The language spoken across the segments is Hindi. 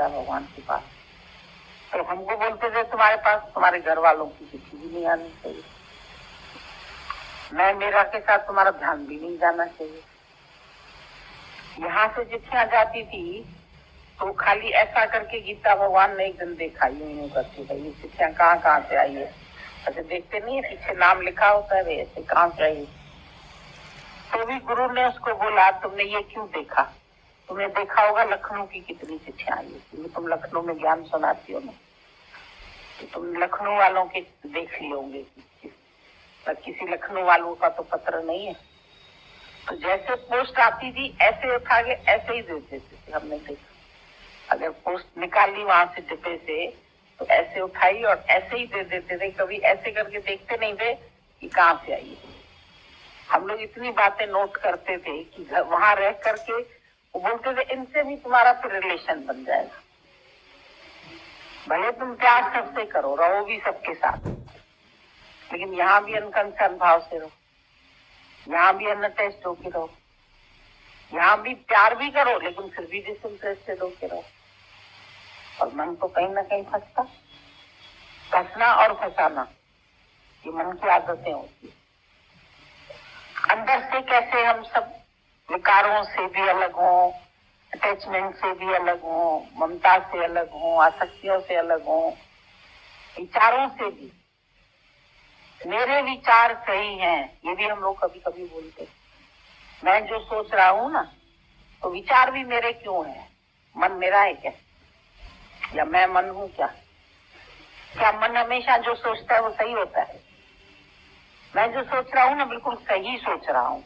जाता है भगवान के पास। तो हमको बोलते थे तुम्हारे पास तुम्हारे घर वालों की चिट्ठी भी नहीं आनी चाहिए, मैं मेरा के साथ तुम्हारा ध्यान भी नहीं जाना चाहिए। यहाँ से चिट्ठियां जाती थी तो खाली ऐसा करके गीता भगवान ने एक दिन देखा यूं करके, भाई ये चिट्ठियां कहाँ से आई है। अच्छा देखते नहीं है पीछे नाम लिखा होता है, भाई ऐसे कहाँ से आई। तो भी गुरु ने उसको बोला तुमने ये क्यों देखा, तुमने देखा होगा लखनऊ की कितनी चिट्ठियां आई है, तुम लखनऊ में ज्ञान सुनाती हो ना, तो तुम लखनऊ वालों के देख लोगे, किसी लखनऊ वालों का तो पत्र नहीं है। तो जैसे पोस्ट आती थी ऐसे उठा के ऐसे ही दे देते थे, हमने देखा। अगर पोस्ट निकाली वहां से डिब्बे से तो ऐसे उठाई और ऐसे ही दे देते थे, कभी ऐसे करके देखते नहीं थे कि कहाँ से आई है। हम लोग इतनी बातें नोट करते थे कि वहां रह करके वो बोलते थे इनसे भी तुम्हारा फिर रिलेशन बन जाएगा, भले तुम प्यार सबसे करो, रहो भी सबके साथ, लेकिन यहाँ भी अनकंसर्न भाव से रहो, यहाँ भी अनअटैच्ड होके रहो, यहाँ भी प्यार भी करो लेकिन फिर भी डिसइंटरेस्टेड होके रहो। और मन तो कहीं ना कहीं फंसता, फंसना और फंसाना ये मन की आदतें होती है। अंदर से कैसे हम सब विकारों से भी अलग हों, अटैचमेंट से भी अलग हों, ममता से अलग हों, आसक्तियों से अलग हों, विचारों से भी। मेरे विचार सही हैं ये भी हम लोग कभी कभी बोलते, मैं जो सोच रहा हूं ना तो विचार भी मेरे क्यों है, मन मेरा है क्या, या मैं मन हूं क्या? क्या मन हमेशा जो सोचता है वो सही होता है? मैं जो सोच रहा हूँ ना बिल्कुल सही सोच रहा हूँ,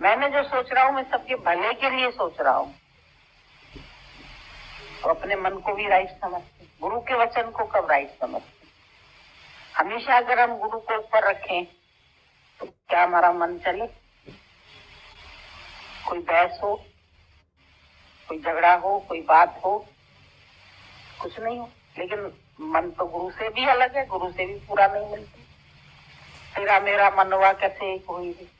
मैंने जो सोच रहा हूँ मैं सबके भले के लिए सोच रहा हूँ। तो अपने मन को भी राइट समझते, गुरु के वचन को कब राइट समझते? हमेशा अगर हम गुरु को ऊपर रखें तो क्या हमारा मन चले? कोई बहस हो, कोई झगड़ा हो, कोई बात हो, कुछ नहीं हो, लेकिन मन तो गुरु से भी अलग है, गुरु से भी पूरा नहीं मिलता। तेरा मेरा मनवा कैसे एक हुई थी।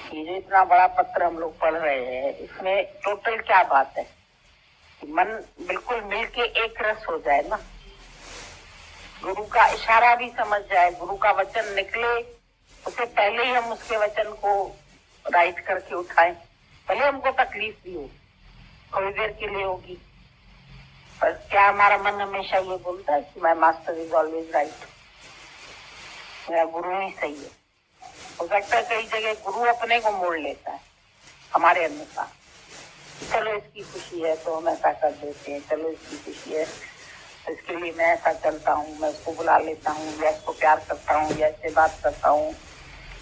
ये जो इतना बड़ा पत्र हम लोग पढ़ रहे हैं इसमें टोटल क्या बात है कि मन बिल्कुल मिलके एक रस हो जाए ना, गुरु का इशारा भी समझ जाए, गुरु का वचन निकले उससे पहले ही हम उसके वचन को राइट करके उठाएं, भले हमको तकलीफ भी हो, थोड़ी देर के लिए होगी, पर क्या हमारा मन हमेशा ये बोलता है कि my master is always right, मेरा गुरु ही सही है? हो सकता है कई जगह गुरु अपने को मोड़ लेता है हमारे अनुसार, चलो इसकी खुशी है तो हम ऐसा कर देते हैं, चलो इसकी खुशी है तो इसके लिए मैं ऐसा चलता हूँ, मैं उसको बुला लेता हूँ, या इसको प्यार करता हूँ, या इससे बात करता हूँ,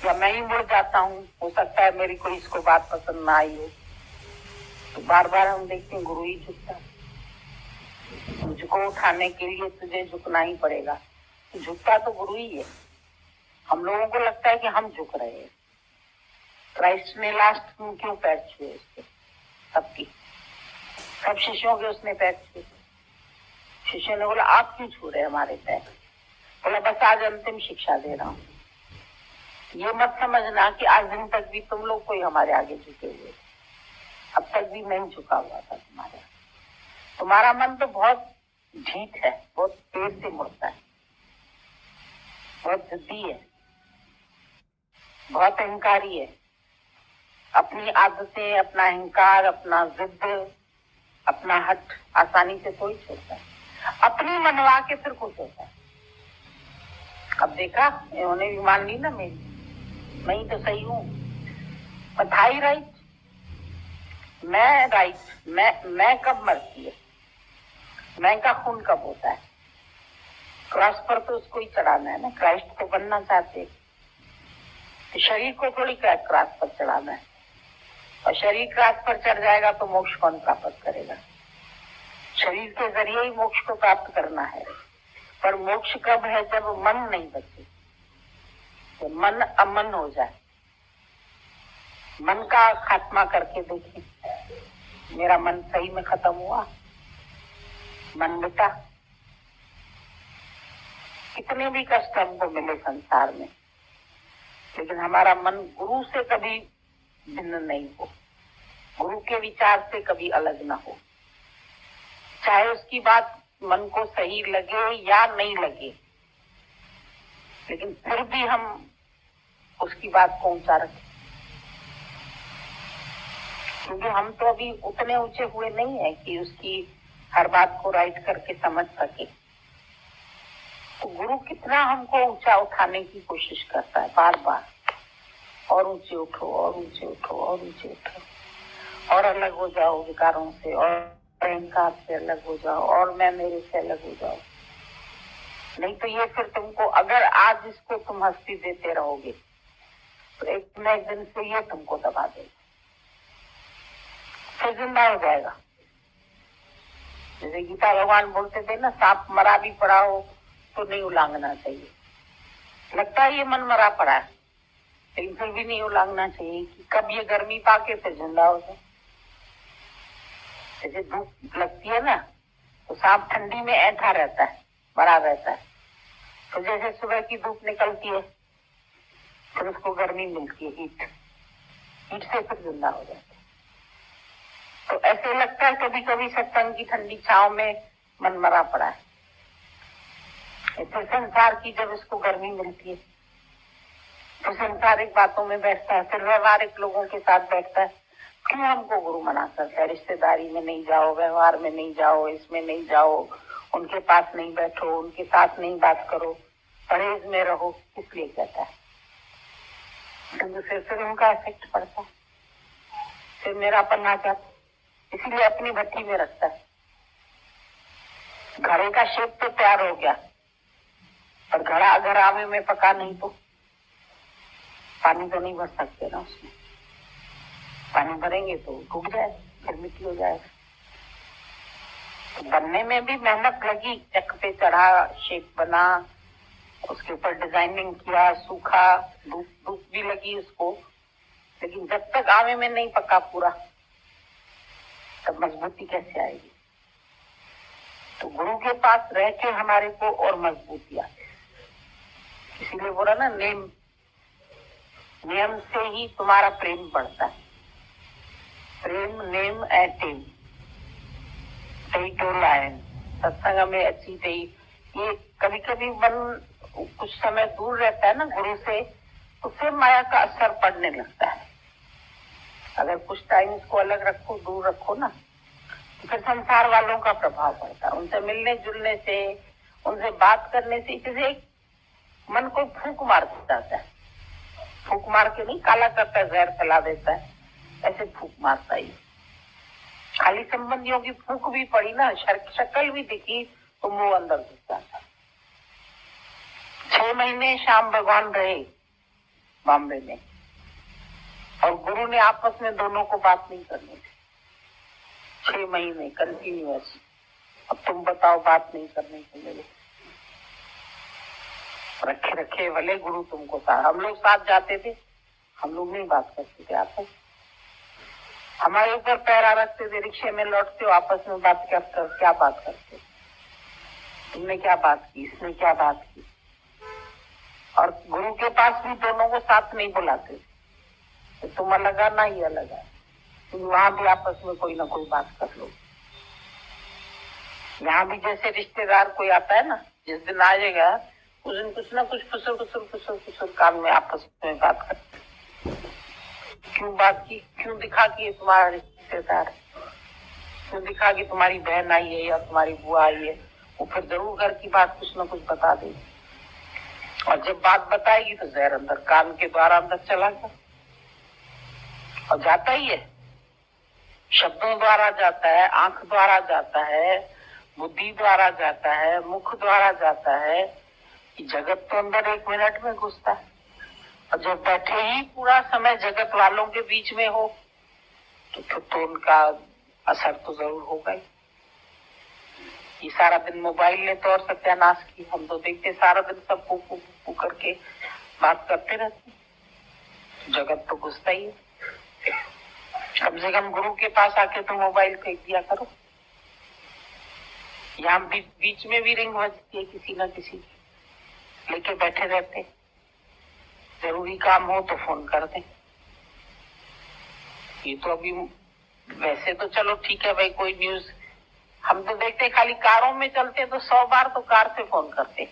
या मैं ही मुड़ जाता हूँ, हो सकता है मेरी कोई इसको बात पसंद ना आई हो। तो बार बार हम देखते हैं गुरु ही झुकता है, तुझको उठाने के लिए तुझे झुकना ही पड़ेगा, झुकता तो गुरु ही है। हम लोगों को लगता है कि हम झुक रहे हैं, क्राइस्ट ने लास्ट में क्यों पैर छुए उसके, सबकी सब शिष्यों के उसने पैर छुए, शिष्यों ने बोला आप क्यों छू रहे हमारे पैर, बोला बस आज अंतिम शिक्षा दे रहा हूँ। ये मत समझना कि आज दिन तक भी तुम लोग कोई हमारे आगे झुके हुए, अब तक भी नहीं झुका हुआ था तुम्हारे, तुम्हारा मन तो बहुत ढीठ है, बहुत तेज से मुड़ता है, बहुत जिद्दी है, बहुत अहंकारी है, अपनी आदतें, अपना अहंकार, अपना जिद, अपना हट आसानी से कोई छोड़ता है, अपनी मनवा के फिर खुश होता है। अब देखा इन्होंने भी मान ली ना मेरी, मैं ही तो सही हूँ, मैं था ही राइट, मैं राइट, मैं कब मरती है, मैं का खून कब होता है, क्रॉस पर तो उसको ही चढ़ाना है ना, क्राइस्ट को बनना चाहते हैं, शरीर को थोड़ी क्रॉस पर चढ़ाना है, और शरीर क्रॉस पर चढ़ जाएगा तो मोक्ष कौन प्राप्त करेगा? शरीर के जरिए ही मोक्ष को प्राप्त करना है, पर मोक्ष कब है? जब मन नहीं बचे, जब मन अमन हो जाए, मन का खात्मा करके देखें, मेरा मन सही में खत्म हुआ, मन मिटा। कितने भी कष्ट हमको मिले संसार में, लेकिन हमारा मन गुरु से कभी भिन्न नहीं हो, गुरु के विचार से कभी अलग ना हो, चाहे उसकी बात मन को सही लगे या नहीं लगे, लेकिन फिर भी हम उसकी बात को ऊंचा रखें, क्योंकि हम तो अभी उतने ऊंचे हुए नहीं है कि उसकी हर बात को राइट करके समझ सके। तो गुरु कितना हमको ऊंचा उठाने की कोशिश करता है बार बार, और ऊंचे उठो और ऊंचे उठो और ऊंचे उठो, और अलग हो जाओ विकारों से, और अहंकार से अलग हो जाओ, और मैं मेरे से अलग हो जाओ। नहीं तो ये फिर तुमको, अगर आज इसको तुम हस्ती देते रहोगे तो एक न एक दिन से ये तुमको दबा देगा, फिर जिंदा हो जाएगा। जैसे गीता भगवान बोलते थे ना, सांप मरा भी पड़ा हो तो नहीं उलांघना चाहिए। लगता है ये मन मरा पड़ा है, लेकिन फिर भी नहीं उलांघना चाहिए कि कब ये गर्मी पाके फिर जिंदा हो जाए। जैसे धूप लगती है ना, तो सांप ठंडी में ऐठा रहता है, मरा रहता है। तो जैसे सुबह की धूप निकलती है, फिर उसको गर्मी मिलती है, हीट से फिर जिंदा हो जाता है। तो ऐसे लगता है कभी कभी सत्संग की ठंडी छांव में मन मरा पड़ा है, फिर संसार की जब इसको गर्मी मिलती है तो संसारिक बातों में बैठता है, फिर व्यवहारिक लोगों के साथ बैठता है। क्यों हमको गुरु मना करता है, रिश्तेदारी में नहीं जाओ, व्यवहार में नहीं जाओ, इसमें नहीं जाओ, उनके पास नहीं बैठो, उनके साथ नहीं बात करो, परहेज में रहो, इसलिए कहता है। तो फिर उनका इफेक्ट पड़ता है, फिर मेरापन आ जाता, इसीलिए अपनी भट्टी में रखता है। घड़े का शेप तो तैयार हो गया, पर घड़ा अगर आवे में पका नहीं तो पानी तो नहीं भर सकते ना उसमें। पानी भरेंगे तो डूब जाए, फिर मिट्टी हो जाएगा। तो बनने में भी मेहनत लगी, चक पे चढ़ा, शेप बना, उसके ऊपर डिजाइनिंग किया, सूखा, धूप भी लगी उसको, लेकिन जब तक आवे में नहीं पका पूरा, तब मजबूती कैसे आएगी। तो गुरु के पास रह के हमारे को और मजबूती आती है। इसीलिए बोला ना, नियम से ही तुम्हारा प्रेम बढ़ता है। प्रेम नेम एटेम तई तो लायन, सत्संग में अच्छी तई। ये कभी कभी मन कुछ समय दूर रहता है ना गुरु से, तो फिर माया का असर पड़ने लगता है। अगर कुछ टाइम इसको अलग रखो, दूर रखो ना, तो फिर संसार वालों का प्रभाव पड़ता है। उनसे मिलने जुलने से, उनसे बात करने से, जैसे मन को फूंक मार जाता है। फूंक मार के नहीं, काला करता है, जहर फैला देता है, ऐसे फूंक मारता ही। खाली संबंधियों की फूंक भी पड़ी ना, शक्ल भी दिखी तो मुंह अंदर घुस जाता। 6 महीने श्याम भगवान रहे बॉम्बे में, और गुरु ने आपस में दोनों को बात नहीं करनी थी। 6 महीने कंटिन्यूअस। अब तुम बताओ, बात नहीं करने के लिए रखे रखे भले गुरु तुमको साथ। हम लोग साथ जाते थे, हम लोग नहीं बात करते थे आपस। हमारे ऊपर पैरा रखते थे, रिक्शे में लौटते हो, आपस में बात क्या बात करते, तुमने क्या बात की, इसने क्या बात की। और गुरु के पास भी दोनों को साथ नहीं बुलाते थे, तो तुम अलग ना ही अलग है, तुम वहां भी आपस में कोई ना कोई बात कर लो। यहाँ भी जैसे रिश्तेदार कोई आता है ना, जिस दिन आएगा उस दिन कुछ ना कुछ फुसुर काम में आपस में बात करते। क्यों बात की, क्यों दिखा कि ये तुम्हारा रिश्तेदार, क्यों दिखा कि तुम्हारी बहन आई है या तुम्हारी बुआ आई है। वो फिर जरूर घर की बात कुछ ना कुछ बता देगी, और जब बात बताएगी तो जहर अंदर कान के द्वारा अंदर चला गया, और जाता ही है, शब्दों द्वारा जाता है, आंख द्वारा जाता है, बुद्धि द्वारा जाता है, मुख द्वारा जाता है। जगत तो अंदर 1 मिनट में घुसता है, और जब बैठे ही पूरा समय जगत वालों के बीच में हो, तो फिर तो उनका असर तो जरूर होगा ही। ये सारा दिन मोबाइल ने तो और सत्यानाश की। हम तो देखते सारा दिन सब पू करके बात करते रहते, जगत तो घुसता ही है। कम से कम गुरु के पास आके तो मोबाइल फेंक दिया करो। यहाँ बीच में भी रिंग बजती है किसी ना किसी, लेके बैठे रहते, जरूरी काम हो तो फोन कर दे। ये तो अभी वैसे तो चलो ठीक है भाई, कोई न्यूज हम तो देखते खाली कारों में चलते तो 100 बार तो कार से फोन करते,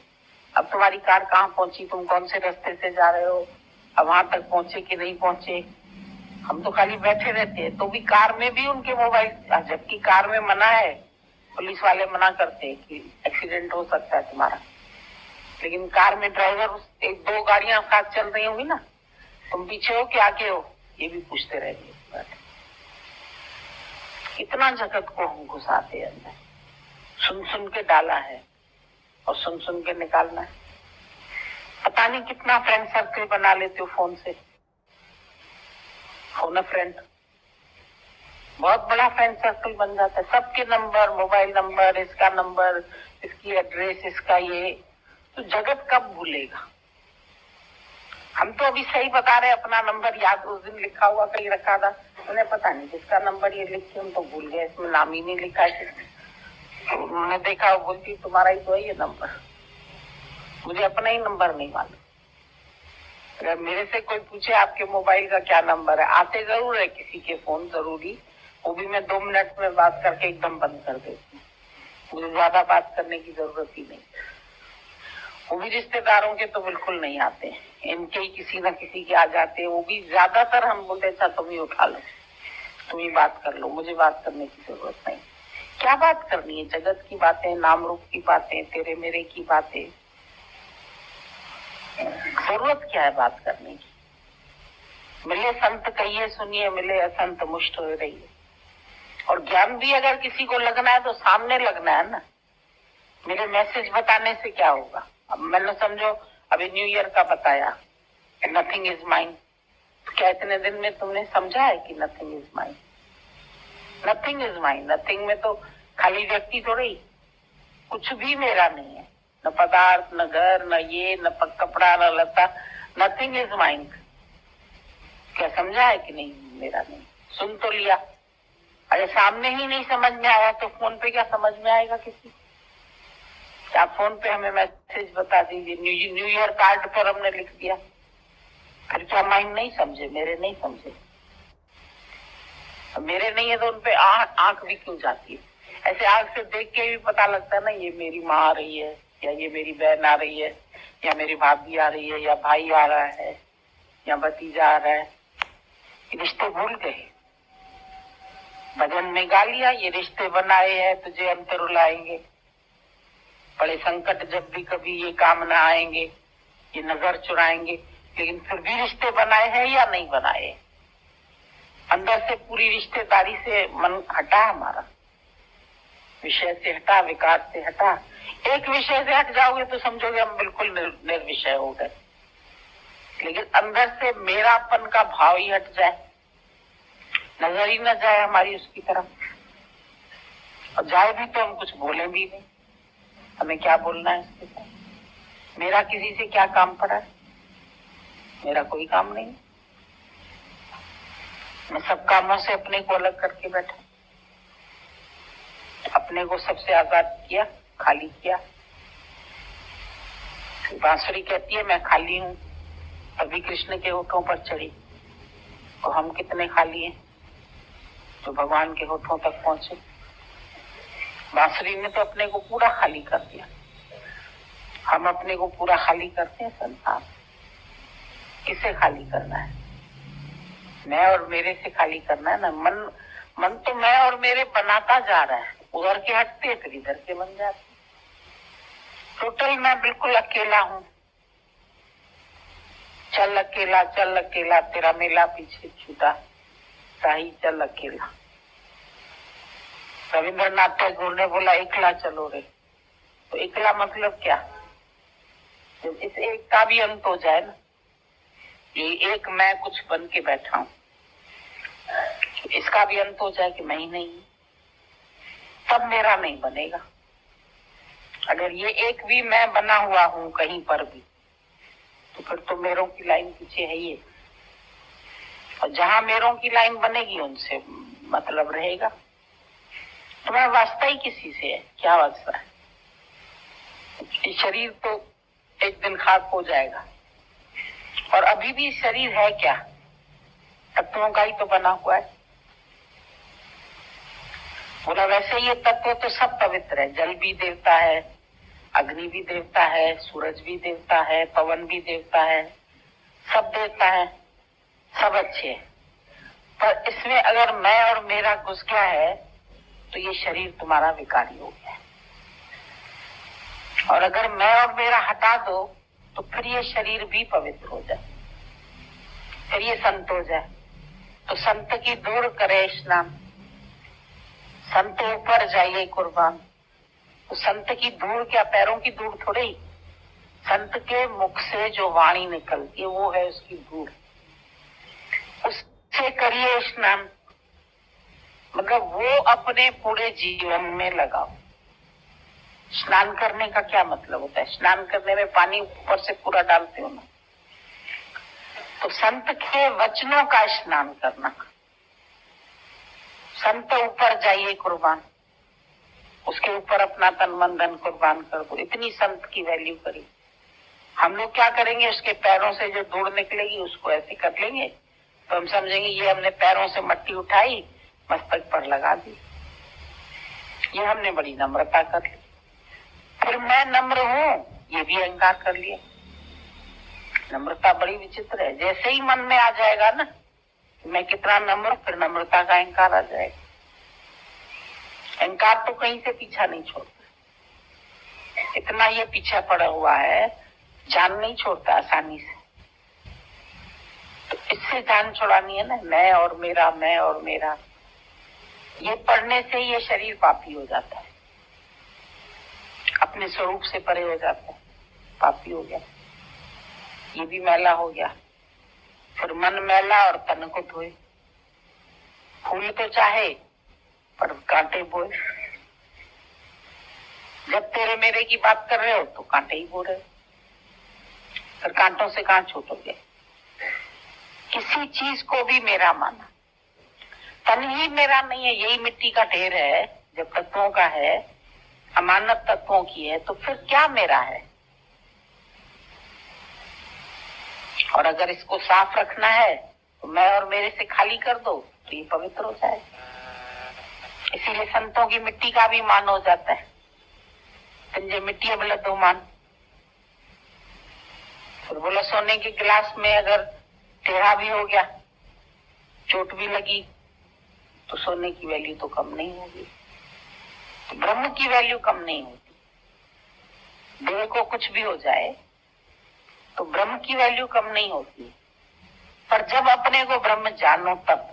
अब तुम्हारी कार कहाँ पहुंची, तुम कौन से रास्ते से जा रहे हो, अब वहां तक पहुंचे कि नहीं पहुंचे। हम तो खाली बैठे रहते हैं, तो भी कार में भी उनके मोबाइल, जबकि कार में मना है, पुलिस वाले मना करते हैं कि एक्सीडेंट हो सकता है तुम्हारा, लेकिन कार में ड्राइवर एक दो गाड़ियां साथ चल रही होंगी ना, तुम पीछे हो कि आगे हो, ये भी पूछते रहेंगे। कितना जगत को हम घुसाते हैं अंदर, सुन सुन के डाला है और सुन सुन के निकालना है। पता नहीं कितना फ्रेंड सर्कल बना लेते हो फोन से, फोन फ्रेंड, बहुत बड़ा फ्रेंड सर्कल बन जाता है, सबके नंबर, मोबाइल नंबर, इसका नंबर, इसकी एड्रेस, इसका ये, तो जगत कब भूलेगा। हम तो अभी सही बता रहे, अपना नंबर याद उस दिन लिखा हुआ कहीं रखा था, उन्हें पता नहीं किसका नंबर ये लिख के हम तो भूल गए, इसमें नाम ही नहीं लिखा है। तो उन्होंने देखा, बोलती तुम्हारा ही तो है ये नंबर, मुझे अपना ही नंबर नहीं मालूम। अगर मेरे से कोई पूछे आपके मोबाइल का क्या नंबर है, आते जरूर है किसी के फोन जरूरी, वो भी मैं 2 मिनट में बात करके एकदम बंद कर देती हूँ, मुझे ज्यादा बात करने की जरूरत ही नहीं। वो भी रिश्तेदारों के तो बिल्कुल नहीं आते, इनके ही किसी न किसी के आ जाते हैं, वो भी ज्यादातर हम बोलते अच्छा तुम ही उठा लो, तुम ही बात कर लो, मुझे बात करने की जरूरत नहीं। क्या बात करनी है, जगत की बातें, नाम रूप की बातें, तेरे मेरे की बातें, जरूरत क्या है बात करने की। मिले संत कहिए सुनिए, मिले असंत मुष्ट हो रही। और ज्ञान भी अगर किसी को लगना है तो सामने लगना है ना, मेरे मैसेज बताने से क्या होगा। अब मैंने समझो अभी न्यू ईयर का बताया, नथिंग इज माइंड, तो क्या इतने दिन में तुमने समझा है कि nothing is mind, nothing is mind. Nothing में तो खाली व्यक्ति थोड़ी, कुछ भी मेरा नहीं है, न पदार्थ, न घर, न ये, न कपड़ा, न लता, नथिंग इज माइंड। क्या समझा है कि नहीं मेरा नहीं, सुन तो लिया, अरे सामने ही नहीं समझ में आया तो फोन पे क्या समझ में आएगा किसी। आप फोन पे हमें मैसेज बता दीजिए, न्यू ईयर कार्ड पर हमने लिख दिया, फिर क्या माइंड नहीं समझे, मेरे नहीं समझे, मेरे नहीं है तो उनपे आंख भी क्यों जाती है। ऐसे आंख से देख के भी पता लगता है ना, ये मेरी माँ आ रही है, या ये मेरी बहन आ रही है, या मेरी भाभी आ रही है, या भाई आ रहा है, या भतीजा आ रहा है। रिश्ते भूल गए, भजन में गा लिया, ये रिश्ते बनाए हैं तुझे अंतर रुलाएंगे, बड़े संकट जब भी कभी ये काम ना आएंगे, ये नजर चुराएंगे। लेकिन फिर भी रिश्ते बनाए हैं या नहीं बनाए, अंदर से पूरी रिश्तेदारी से मन हटा, हमारा विषय से हटा, विकार से हटा। एक विषय से हट जाओगे तो समझोगे हम बिल्कुल निर्विषय हो गए, लेकिन अंदर से मेरापन का भाव ही हट जाए, नजर ही न जाए हमारी उसकी तरफ, और जाए भी तो हम कुछ बोले भी नहीं, हमें क्या बोलना है इसके साथ। मेरा किसी से क्या काम पड़ा है, मेरा कोई काम नहीं, मैं सब कामों से अपने को अलग करके बैठा, अपने को सबसे आजाद किया, खाली किया। बांसुरी कहती है मैं खाली हूं, अभी कृष्ण के होठों पर चढ़ी, तो हम कितने खाली हैं जो भगवान के होठों तक पहुंचे। बांसुरी ने तो अपने को पूरा खाली कर दिया, हम अपने को पूरा खाली करते हैं संसार। किसे खाली करना है, मैं और मेरे से खाली करना है ना। मन तो मैं और मेरे बनाता जा रहा है, उधर के हटते फिर इधर के बन जाते। टोटल मैं बिल्कुल अकेला हूं, चल अकेला तेरा मेला पीछे छूटा, साही चल अकेला। रविंद्रनाथ टैगोर ने बोला एकला चलो रे, तो एकला मतलब क्या, जब इस एक का भी अंत हो जाए ना, ये एक मैं कुछ बन के बैठा हूं, इसका भी अंत हो जाए कि मैं ही नहीं, तब मेरा नहीं बनेगा। अगर ये एक भी मैं बना हुआ हूं कहीं पर भी, तो फिर तो मेरों की लाइन पीछे है ही, और जहां मेरों की लाइन बनेगी उनसे मतलब रहेगा। तो मैं वास्ता ही किसी से है, क्या वास्ता है। ये शरीर तो एक दिन खाक हो जाएगा, और अभी भी शरीर है क्या, तत्वों का ही तो बना हुआ है। बोला वैसे ये तत्व तो सब पवित्र है, जल भी देवता है, अग्नि भी देवता है, सूरज भी देवता है, पवन भी देवता है, सब देवता है, सब अच्छे हैं। पर इसमें अगर मैं और मेरा घुस गया है तो ये शरीर तुम्हारा विकारी हो गया है। और अगर मैं और मेरा हटा दो तो फिर ये शरीर भी पवित्र हो जाए, फिर ये संत हो जाए। तो संत की धूड़ करे स्नान, संत ऊपर जाइए कुर्बान। तो संत की धूड़ क्या, पैरों की धूड़ थोड़े ही, संत के मुख से जो वाणी निकलती है वो है उसकी धूड़, उससे करिए स्नान। मतलब वो अपने पूरे जीवन में लगाओ। स्नान करने का क्या मतलब होता है? स्नान करने में पानी ऊपर से पूरा डालते हो ना, तो संत के वचनों का स्नान करना। संत ऊपर जाइए कुर्बान, उसके ऊपर अपना तन मन धन कुर्बान कर दो, इतनी संत की वैल्यू करी। हम लोग क्या करेंगे, उसके पैरों से जो धूड़ निकलेगी उसको ऐसे कर लेंगे तो हम समझेंगे ये हमने पैरों से मट्टी उठाई मस्तक पर लगा दी, ये हमने बड़ी नम्रता कर ली। फिर मैं नम्र हूं ये भी अहंकार कर लिया। नम्रता बड़ी विचित्र है। जैसे ही मन में आ जाएगा ना मैं कितना नम्र, फिर नम्रता का अहंकार आ जाएगा। अहंकार तो कहीं से पीछा नहीं छोड़ता, इतना ये पीछा पड़ा हुआ है, जान नहीं छोड़ता आसानी से। तो इससे जान छुड़ानी है ना, मैं और मेरा, मैं और मेरा। ये पढ़ने से ये शरीर पापी हो जाता है, अपने स्वरूप से परे हो जाता है, पापी हो गया, ये भी मैला हो गया। फिर मन मैला और तन को धोए। फूल तो चाहे पर कांटे बोए। जब तेरे मेरे की बात कर रहे हो तो कांटे ही बो रहे हो, फिर कांटों से कहां छूटोगे? किसी चीज को भी मेरा माना, तन ही मेरा नहीं है, यही मिट्टी का ढेर है, जब तत्वों का है, अमानत तत्वों की है, तो फिर क्या मेरा है? और अगर इसको साफ रखना है तो मैं और मेरे से खाली कर दो तो ये पवित्र हो जाए। इसीलिए संतों की मिट्टी का भी मान हो जाता है, संजय मिट्टी बोला दो मान। फिर बोला सोने के गिलास में अगर टेढ़ा भी हो गया, चोट भी लगी, तो सोने की वैल्यू तो कम नहीं होगी, तो ब्रह्म की वैल्यू कम नहीं होती। देह को कुछ भी हो जाए तो ब्रह्म की वैल्यू कम नहीं होती। पर जब अपने को ब्रह्म जानो तब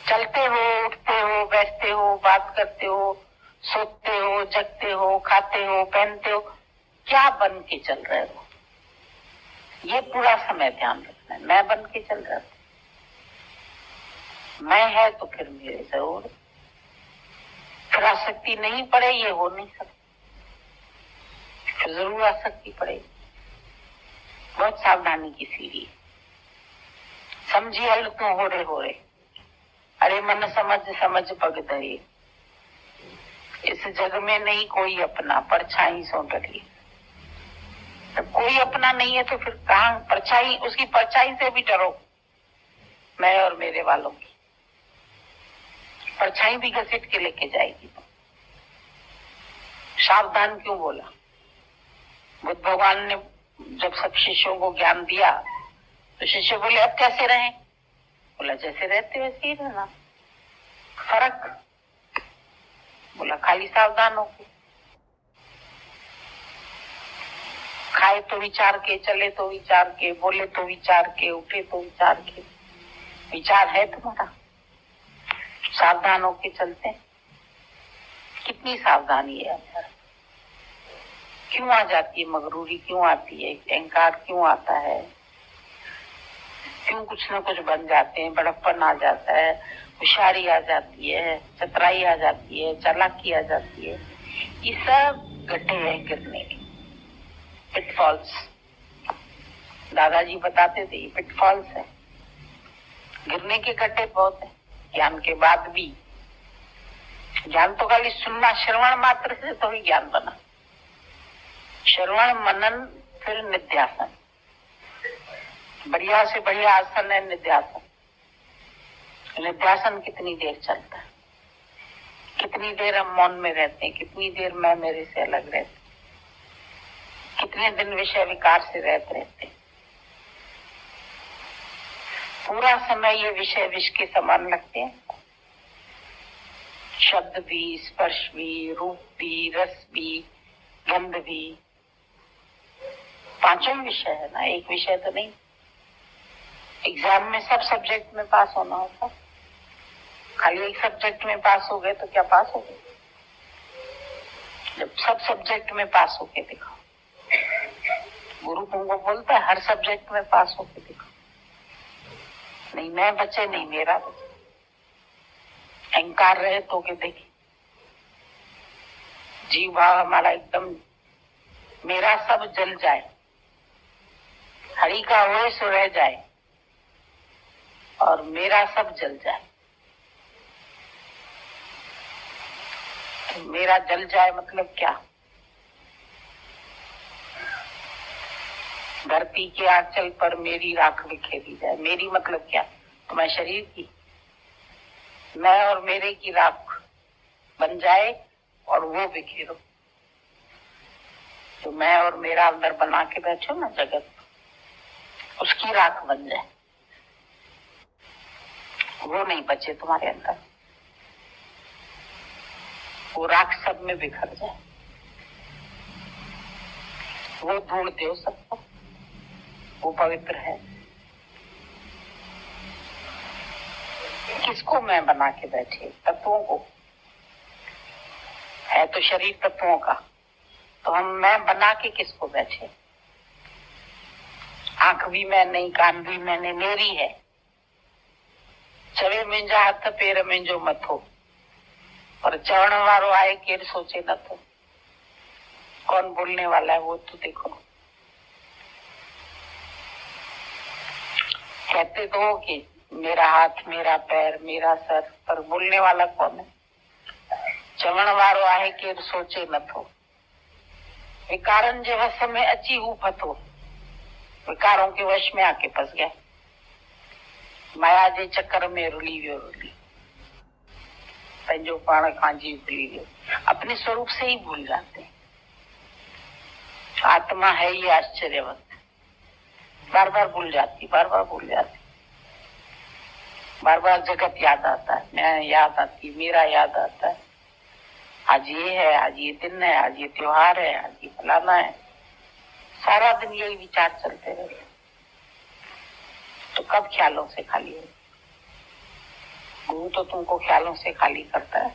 चलते हो, उठते हो, बैठते हो, बात करते हो, सोते हो, जगते हो, खाते हो, पहनते हो, क्या बन के चल रहे हो? ये पूरा समय ध्यान रखना है। मैं बन के चल रहा हूं, मैं है तो फिर मेरे जरूर, फिर आसक्ति नहीं पड़े, ये हो नहीं सकता, फिर जरूर आसक्ति पड़ेगी। बहुत सावधानी की सीढ़ी। समझी हल तो हो रहे, अरे मन समझ समझ पग धरे, इस जग में नहीं कोई अपना, परछाई सो डरी। जब कोई अपना नहीं है तो फिर कहां परछाई, उसकी परछाई से भी डरो। मैं और मेरे वालों की परछाई भी घसीट के लेके जाएगी। सावधान क्यों बोला? बुद्ध भगवान ने जब सब शिष्यों को ज्ञान दिया तो शिष्य बोले अब कैसे रहें? बोला जैसे रहते वैसे ही रहना, फर्क? बोला खाली सावधान हो, खाए तो विचार के, चले तो विचार के, बोले तो विचार के, उठे तो विचार के। विचार है तुम्हारा, सावधान होके चलते हैं। कितनी सावधानी है अंदर, क्यों आ जाती है मगरूरी, क्यों आती है अहंकार, क्यों आता है? क्यों कुछ ना कुछ बन जाते हैं, बड़प्पन आ जाता है, होशियारी आ जाती है, चतुराई आ जाती है, चालाकी आ जाती है। ये सब गड्ढे हैं गिरने के, पिटफॉल्स। दादाजी बताते थे ये पिटफॉल्स है, गिरने के गड्ढे बहुत है। ज्ञान के बाद भी, ज्ञान तो खाली सुनना, श्रवण मात्र से तो ही ज्ञान बना। श्रवण मनन फिर निध्यासन, बढ़िया से बढ़िया आसन है निध्यासन। निध्यासन कितनी देर चलता है? कितनी देर हम मौन में रहते हैं, कितनी देर मैं मेरे से अलग रहती, कितने दिन विषय विकार से रहते हैं। पूरा समय ये विषय विष के समान लगते हैं। शब्द भी, स्पर्श भी, रूप भी, रस भी, गंध भी, पांचों विषय है ना, एक विषय तो नहीं। एग्जाम में सब सब्जेक्ट में पास होना होता, खाली एक सब्जेक्ट में पास हो गए तो क्या पास हो गए? जब सब सब्जेक्ट में पास होके दिखाओ। गुरु तुमको बोलता है हर सब्जेक्ट में पास होके दिखाओ। नहीं मैं बचे, नहीं मेरा बचे, अहंकार रहे तो के देखिए, जीव भाव हमारा एकदम मेरा सब जल जाए, हरि का होए सो रह जाए और मेरा सब जल जाए। तो मेरा जल जाए मतलब क्या? धरती के आंचल पर मेरी राख बिखेरी जाए। मेरी मतलब क्या? तो मैं शरीर की, मैं और मेरे की राख बन जाए और वो बिखेरो। तो मैं और मेरा अंदर बना के बैठो ना जगत, उसकी राख बन जाए, वो नहीं बचे तुम्हारे अंदर, वो राख सब में बिखर जाए, वो ढूंढते हो सबको, वो पवित्र है। किसको मैं बना के बैठे? तत्वों को। है तो शरीर तत्वों का, तो हम मैं बना के किसको बैठे? आंख भी मैं नहीं, कान भी मैंने, मेरी है। चवे मुंहिंजा हथ पेर मुंहिंजो मथो, पर चवण वारो आए केर सोचे न तो। कौन बोलने वाला है वो तो देखो। कहते तो हो कि मेरा हाथ, मेरा पैर, मेरा सर, पर बोलने वाला कौन है? चवण वारो आहे केर सोचे न तो। विकारन जे वश में अची हू फतो, विकारों के वश में आके फंस गया, माया जे चक्कर में रुली वियो रुली, पंहिंजो पाण खां जीव भूली वियो। अपने स्वरूप से ही भूल जाते हैं। आत्मा है ये आश्चर्यवत, बार बार भूल जाती, बार बार भूल जाती, बार बार जगत याद आता है, मैं याद आती, मेरा याद आता है। आज ये है, आज ये दिन है, आज ये त्योहार है, आज ये फलाना है। सारा दिन यही विचार चलते रहे तो कब ख्यालों से खाली हो? गुरु तो तुमको ख्यालों से खाली करता है।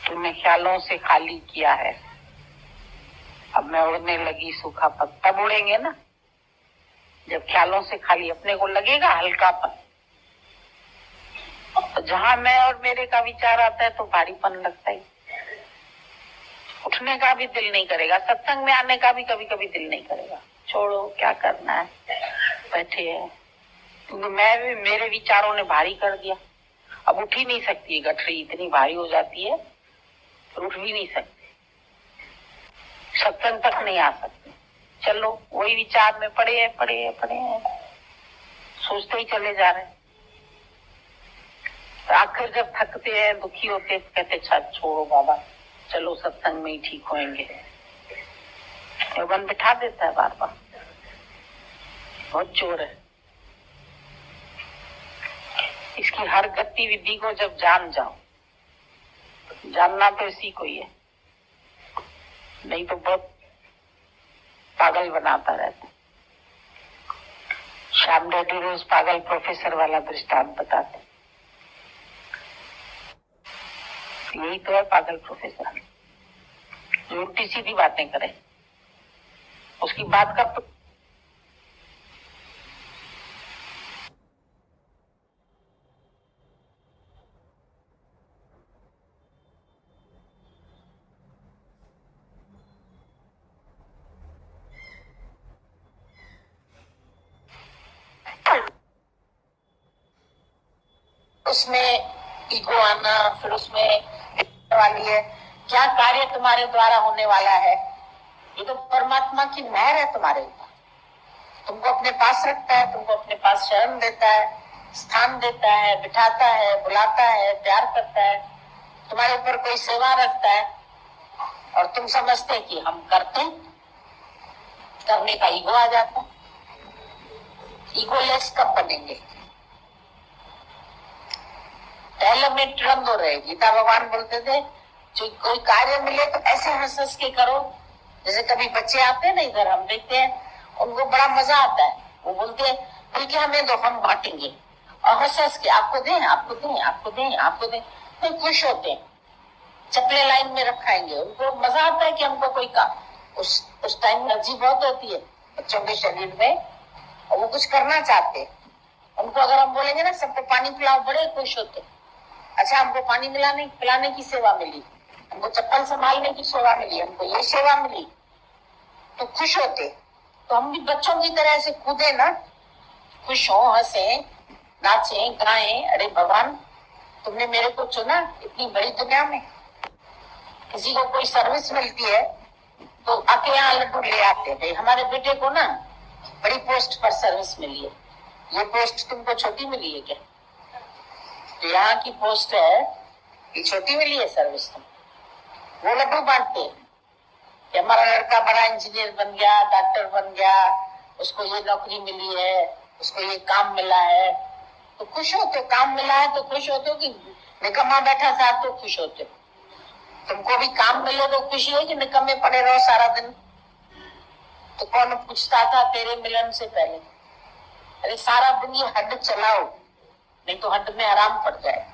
तुमने ख्यालों से खाली किया है। अब मैं उड़ने लगी सूखा पत्ता, तब उड़ेंगे ना जब ख्यालों से खाली अपने को लगेगा हल्कापन। तो जहां मैं और मेरे का विचार आता है तो भारीपन लगता है, उठने का भी दिल नहीं करेगा, सत्संग में आने का भी कभी कभी दिल नहीं करेगा। छोड़ो, क्या करना है, बैठे हैं। क्योंकि मैं भी, मेरे विचारों ने भारी कर दिया। अब उठ ही नहीं सकती है, गठरी इतनी भारी हो जाती है, उठ भी नहीं सकती, सत्संग तक नहीं आ सकते। चलो वही विचार में पड़े हैं, पड़े हैं, पड़े हैं, सोचते ही चले जा रहे हैं। तो आखिर जब थकते हैं, दुखी होते हैं, कहते अच्छा छोड़ो बाबा, चलो सत्संग में ही ठीक होएंगे। तो मन बिठा देता है बार बार, बहुत चोर है। इसकी हर गतिविधि को जब जान जाओ, जानना तो इसी को ही है, नहीं तो बहुत पागल बनाता रहता। श्याम डैडी रोज पागल प्रोफेसर वाला दृष्टांत बताते, यही तो है पागल प्रोफेसर, जो उल्टी सीधी बातें करे, उसकी बात का तो उसमें ईगो आना, फिर उसमें वाली है क्या कार्य तुम्हारे द्वारा होने वाला है। ये तो परमात्मा की मेहर है तुम्हारे ऊपर, तुमको अपने पास रखता है, तुमको अपने पास शरण देता है, स्थान देता है, बिठाता है, बुलाता है, प्यार करता है। तुम्हारे ऊपर कोई सेवा रखता है और तुम समझते हैं कि हम करते, करने का ईगो आ जाता। ईगोलेस कब बनेंगे? पहले में ट्रंग हो रहे। गीता भगवान बोलते थे जो कोई कार्य मिले तो ऐसे हंस हंस के करो। जैसे कभी बच्चे आते हैं ना इधर, हम देखते हैं उनको बड़ा मजा आता है। वो बोलते हैं ठीक है हमें दो, हम बांटेंगे, और हंस हंस के आपको दें, आपको दें, आपको दें, आपको दें, तो खुश होते हैं। चपले लाइन में रखाएंगे, उनको मजा आता है कि हमको कोई का उस टाइम एनर्जी बहुत होती है बच्चों के शरीर में, और वो कुछ करना चाहते हैं। उनको अगर हम बोलेंगे ना सबको पानी पिलाओ, बड़े खुश होते। अच्छा हमको पानी पिलाने की सेवा मिली, हमको चप्पल संभालने की सेवा मिली, हमको ये सेवा मिली, तो खुश होते। तो हम भी बच्चों की तरह से कूदे ना, खुश हो, हंसे, नाचे, गाएं। अरे भगवान तुमने मेरे को चुना इतनी बड़ी दुनिया में। किसी को कोई सर्विस मिलती है तो आके यहाँ लड्डू ले आते हैं, हमारे बेटे को ना बड़ी पोस्ट पर सर्विस मिली है, ये पोस्ट तुमको छोटी मिली है क्या? तो यहाँ की पोस्ट है, ये छोटी मिली है सर्विस तुम। वो लड्डू बांटते हैं कि हमारा लड़का बड़ा इंजीनियर बन गया, डॉक्टर बन गया, उसको ये नौकरी मिली है, उसको ये काम मिला है, तो खुश होते। काम मिला है तो खुश होते हो कि निकम्मा बैठा था तो खुश होते हो? तुमको भी काम मिले तो खुशी है कि निकम्मे पड़े रहो सारा दिन? तो कौन पूछता था तेरे मिलन से पहले? अरे सारा दिन ये हड्ड चलाओ, नहीं तो हड्ड में हराम पड़ जाए।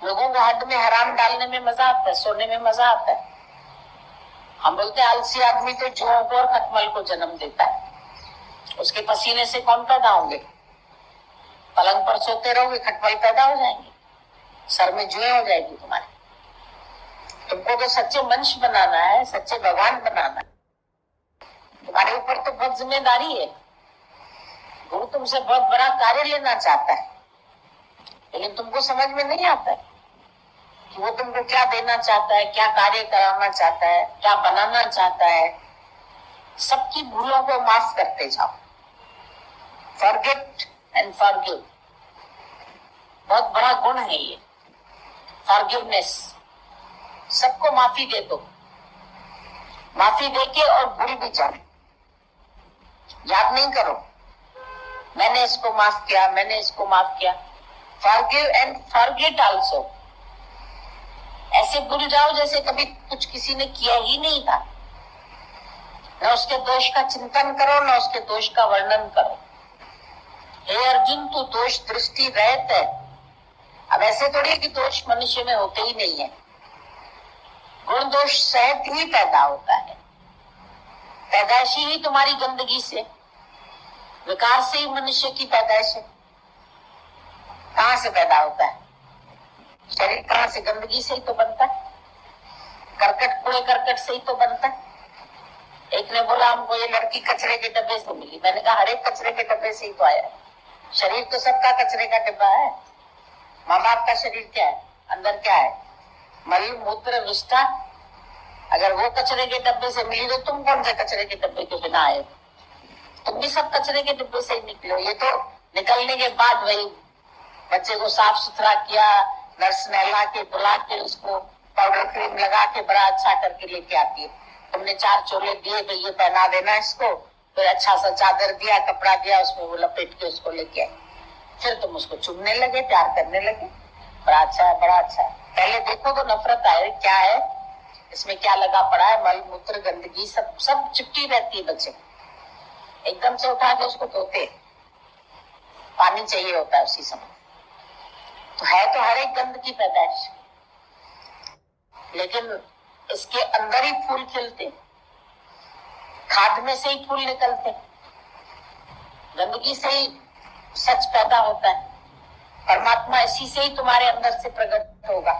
लोगों को हड्ड में हराम डालने में मजा आता है, सोने में मजा आता है। हम बोलते हैं आलसी आदमी तो जुओं को और खटमल को जन्म देता है, उसके पसीने से कौन पैदा होंगे? पलंग पर सोते रहोगे खटमल पैदा हो जाएंगे, सर में जुएं हो जाएगी तुम्हारे। तुमको तो सच्चे मनुष्य बनाना है, सच्चे भगवान बनाना है। तुम्हारे ऊपर तो बहुत जिम्मेदारी है। गुरु तुमसे बहुत बड़ा कार्य लेना चाहता है, लेकिन तुमको समझ में नहीं आता है कि वो तुमको क्या देना चाहता है, क्या कार्य कराना चाहता है, क्या बनाना चाहता है। सबकी भूलों को माफ करते जाओ। फॉरगेट एंड फॉरगिव, बहुत बड़ा गुण है ये फॉरगिवनेस। सबको माफी दे दो, माफी देके और भूल भी जाओ। याद नहीं करो मैंने इसको माफ किया, मैंने इसको माफ किया। Forgive and forget also. ऐसे भूल जाओ जैसे कभी कुछ किसी ने किया ही नहीं था। न उसके दोष का चिंतन करो, न उसके दोष का वर्णन करो। हे अर्जुन तू दोष दृष्टि रहित है। अब ऐसे थोड़ी कि दोष मनुष्य में होते ही नहीं है। गुण दोष सहज ही पैदा होता है। पैदाइशी ही तुम्हारी गंदगी से, विकार से ही मनुष्य की पैदाइश है। कहां से पैदा होता है शरीर? कहां से? गंदगी से ही तो बनता है। करकट, कूड़े करकट से ही तो बनता है। एक ने बोला हमको ये लड़की कचरे के डब्बे से मिली। मैंने कहा हर एक कचरे के डब्बे से ही तो आया है। शरीर तो सबका कचरे का डिब्बा है। माँ बाप का शरीर क्या है? अंदर क्या है? मल मूत्र विष्ठा। अगर वो कचरे के डब्बे से मिली तो तुम कौन से कचरे के डब्बे के बिना आए? तुम भी सब कचरे के डिब्बे से ही निकलो। ये तो निकलने के बाद वही बच्चे को साफ सुथरा किया, नर्स नहला के धुला के उसको पाउडर क्रीम लगा के बड़ा अच्छा करके लेके आती है। तुमने 4 चोले दिए, तो ये पहना देना इसको, फिर अच्छा सा चादर दिया, कपड़ा दिया, उसमें वो लपेट के उसको लेके आए। फिर तुम उसको चुमने लगे, प्यार करने लगे। बड़ा अच्छा है, बड़ा अच्छा है। पहले देखो तो नफरत आए, क्या है इसमें, क्या लगा पड़ा है? मल मूत्र गंदगी सब सब चिपटी रहती है। बच्चे एकदम से उठा के उसको धोते, पानी चाहिए होता है उसी समय। तो है तो हर एक गंद की पैदाइश, लेकिन इसके अंदर ही फूल खिलते, खाद में से ही फूल निकलते, गंदगी से ही सच पैदा होता है। परमात्मा इसी से ही तुम्हारे अंदर से प्रकट होगा।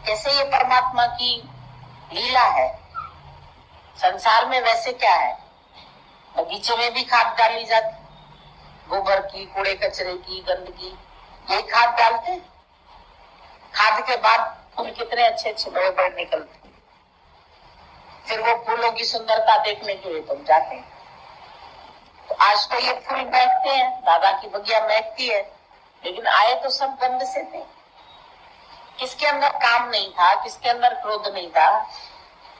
कैसे ये परमात्मा की लीला है। संसार में वैसे क्या है, बगीचे में भी खाद डाली जाती, गोबर की, कूड़े कचरे की, गंदगी, ये खाद डालते। खाद के बाद फूल कितने अच्छे अच्छे बड़े बड़े निकलते। फिर वो फूलों की सुंदरता देखने के लिए तुम जाते हैं। तो आज तो ये फूल महकते हैं, दादा की बगिया महकती है, लेकिन आए तो सब गंद से थे। किसके अंदर काम नहीं था, किसके अंदर क्रोध नहीं था,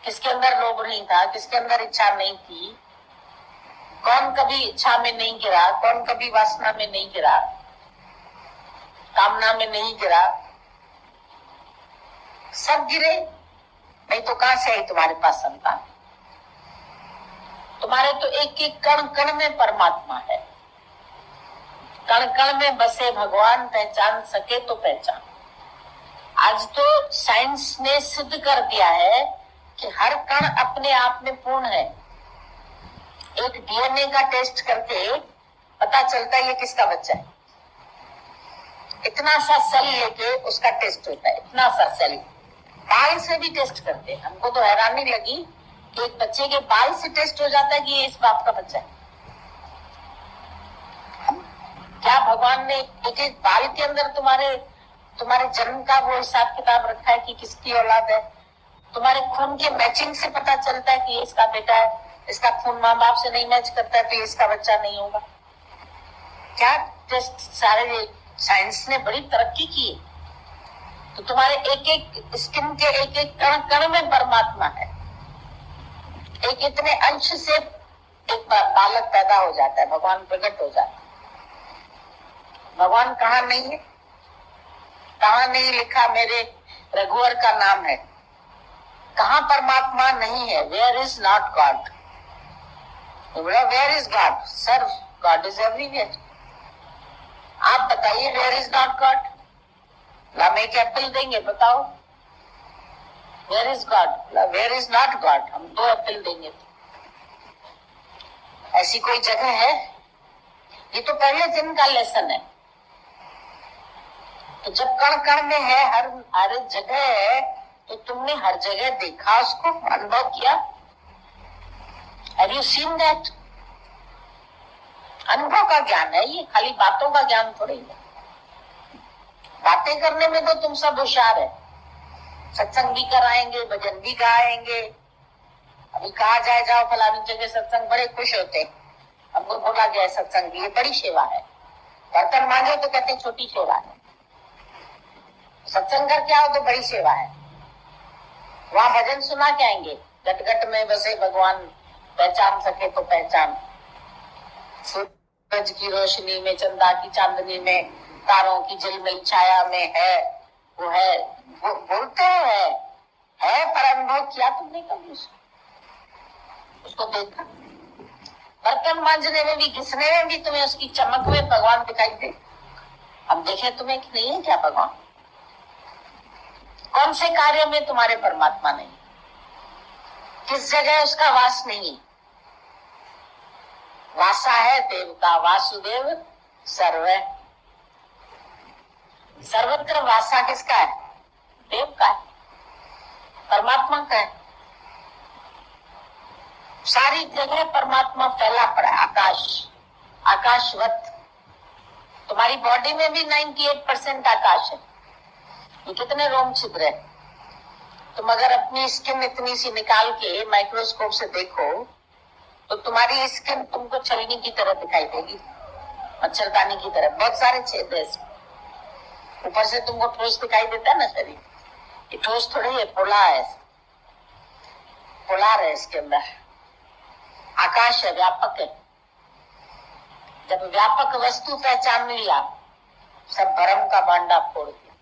किसके अंदर लोभ नहीं था, किसके अंदर इच्छा नहीं थी, कौन कभी इच्छा में नहीं गिरा, कौन कभी वासना में नहीं गिरा, कामना में नहीं गिरा, सब गिरे। नहीं तो कहां से आई तुम्हारे पास संतान? तुम्हारे तो एक एक कण कण में परमात्मा है, कण कण में बसे भगवान, पहचान सके तो पहचान। आज तो साइंस ने सिद्ध कर दिया है कि हर कण अपने आप में पूर्ण है। एक डीएनए का टेस्ट करके पता चलता है ये किसका बच्चा है। इतना सा सेल लेके उसका टेस्ट होता है, इतना सा सेल। बाल से भी टेस्ट करते हैं। हमको तो हैरानी लगी कि एक बच्चे के बाल से टेस्ट हो जाता है कि ये इस बाप का बच्चा है। क्या भगवान ने एक एक बाल के अंदर तुम्हारे जन्म का वो हिसाब किताब रखा है कि किसकी औलाद है? तुम्हारे खून के मैचिंग से पता चलता है कि ये इसका बेटा है, इसका खून माँ बाप से नहीं मैच करता है तो ये इसका बच्चा नहीं होगा। क्या टेस्ट, सारे साइंस ने बड़ी तरक्की की है। तो तुम्हारे एक एक स्किन के एक एक कण कण में परमात्मा है। एक इतने अंश से एक बालक पैदा हो जाता है, भगवान प्रकट हो जाता है। भगवान कहाँ नहीं है? कहाँ नहीं लिखा मेरे रघुवर का नाम है? कहाँ परमात्मा नहीं है? Where is not God? Where is God? Sir, God is everywhere. आप बताइए, वेयर इज नॉट गॉड? हम एक एप्पल देंगे, बताओ where is God? Where is not God? हम 2 एप्पल देंगे। ऐसी कोई जगह है? ये तो पहले दिन का लेसन है। तो जब कण कण में है, हर जगह है, तो तुमने हर जगह देखा, उसको अनुभव किया। Have you seen that? अनुभव का ज्ञान है ये, खाली बातों का ज्ञान थोड़ी है। बातें करने में तो तुम सब होशियार है। सत्संग भी कराएंगे, भजन भी गाएंगे। अभी कहा जाए जाओ फलानी जगह सत्संग, बड़े खुश होते हैं। हमको बोला गया सत्संग की ये बड़ी सेवा है। बर्तन मांगे तो कहते छोटी सेवा है। सत्संग करके आओ तो बड़ी सेवा है। वहां भजन सुना के आएंगे, घट घट में बसे भगवान, पहचान सके तो पहचान। सूरज की रोशनी में, चंदा की चांदनी में, तारों की झिलमिल छाया में है, वो है। बोलते है पर अनुभव किया तुमने कभी उसको देखा? बर्तन मांजने में भी, घिसने में भी तुम्हें उसकी चमक में भगवान दिखाई दे? अब देखे तुम्हें कि नहीं है क्या भगवान? कौन से कार्य में तुम्हारे परमात्मा नहीं? किस जगह उसका वास नहीं? वासा है देव का, वासुदेव सर्व। सर्वत्र वासा किसका है? देव का है, परमात्मा का है। सारी जगह परमात्मा फैला पड़ा है, आकाशवत। तुम्हारी बॉडी में भी 98% आकाश है। ये कितने रोम छिद्र है। तुम अगर अपनी स्किन इतनी सी निकाल के माइक्रोस्कोप से देखो तो तुम्हारी स्किन तुमको छलनी की तरह दिखाई देगी, मच्छरदानी की तरह। बहुत सारे छेद है। ऊपर से तुमको ठोस दिखाई देता है ना शरीर, ये ठोस थोड़ी है, पोलार है इसके अंदर। आकाश है, व्यापक है। जब व्यापक वस्तु पहचान लिया, सब भरम का बांडा फोड़ दिया।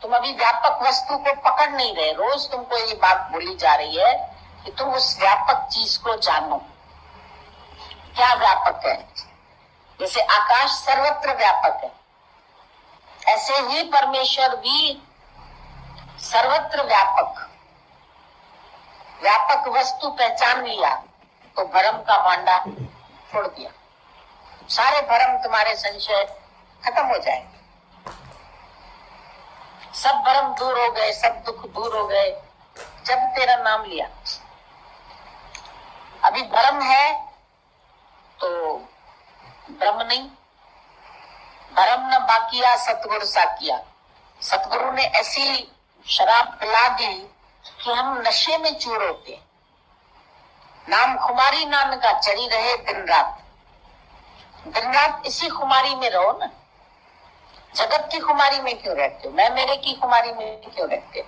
तुम अभी व्यापक वस्तु को पकड़ नहीं रहे। रोज तुमको ये बात बोली जा रही है कि तुम उस व्यापक चीज को जानो। क्या व्यापक है? जैसे आकाश सर्वत्र व्यापक है, ऐसे ही परमेश्वर भी सर्वत्र व्यापक। व्यापक वस्तु पहचान लिया तो भरम का बांडा फोड़ दिया। सारे भरम, तुम्हारे संशय खत्म हो जाएंगे। सब भरम दूर हो गए, सब दुख दूर हो गए जब तेरा नाम लिया। अभी भरम है तो ब्रह्म नहीं। भरम न बाकिया सतगुरु साकिया। सतगुरु ने ऐसी शराब पिला दी कि हम नशे में चूर होते। नाम खुमारी नाम का चढ़ी रहे दिन रात। दिन रात इसी खुमारी में रहो ना। जगत की खुमारी में क्यों रहते हो, मैं मेरे की खुमारी में क्यों रहते हो?